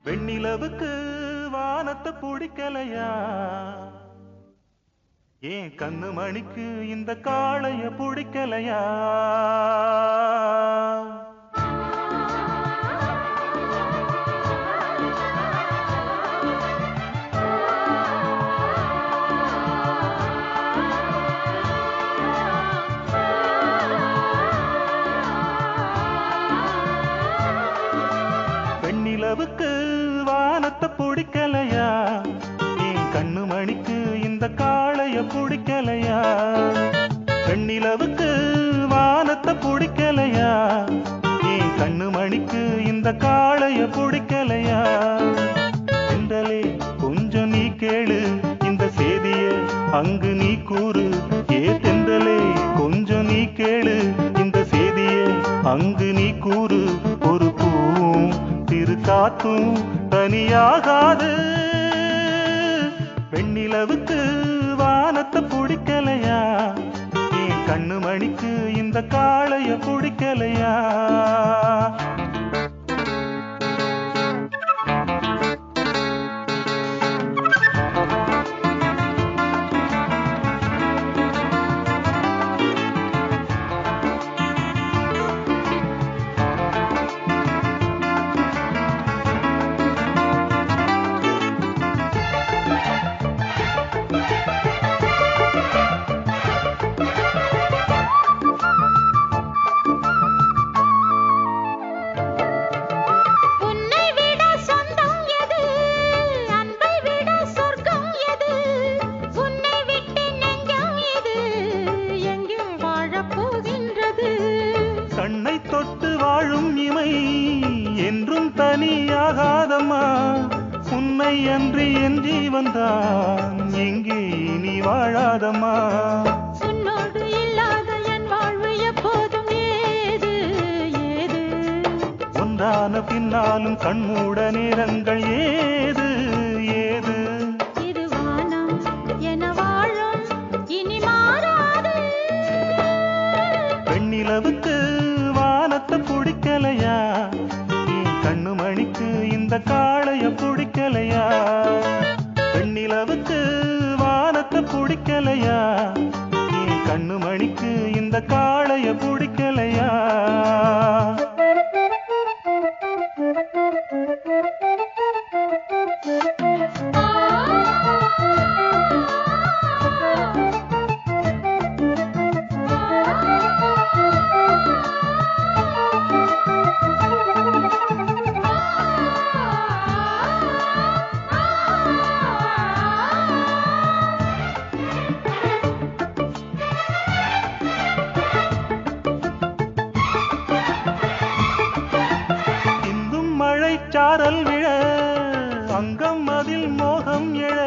வெண்ணிலவுக்கு வானத்தை பிடிக்கலையா? ஏன் கண்ணு மணிக்கு இந்த காளைய பிடிக்கலையா? வெண்ணிலவுக்கு வானத்தை பிடிக்கலையா? ஏன் கண்ணு மணிக்கு இந்த காளைய பிடிக்கலையா? வெண்ணிலவுக்கு வானத்தை பிடிக்கலையா? ஏன் கண்ணு மணிக்கு இந்த காளைய பிடிக்கலையா? செந்தலே கொஞ்சம் நீ கேளு, இந்த செய்திய அங்கு நீ கூறு. ஏ தெந்தலே கொஞ்சம் நீ கேளு, இந்த செய்திய அங்கு நீ கூறு. ஒரு பூவும் திரு காத்தும் தனியாகாது. வெண்ணிலவுக்கு வானத்தை பிடிக்கலையா? ஏன் கண்ணு மணிக்கு இந்த காளைய பிடிக்கலையா? கண்ணை தொட்டு வாழும் இமை என்றும் தனியாகாதம்மா. உன்னை அன்றி என் ஜீவன்தான் எங்கே நீ வாழாதம்மா. உன்னோடு இல்லாத என் வாழ்வு எப்போதும் ஏது ஏது. ஒன்றான பின்னாலும் கண்மூட நேரங்கள் ஏது ஏது. இது வானம் என வாழும் இனி மாறாது. வெண்ணிலவுக்கு வானத்தை பிடிக்கலையா? ஏன் கண்ணு மணிக்கு இந்த காளைய பிடிக்கலையா? வெண்ணிலவுக்கு வானத்தை பிடிக்கலையா? ஏன் கண்ணு மணிக்கு இந்த காளைய பிடிக்கலையா? சாரல் விழ அங்கம் அதில் மோகம் எழ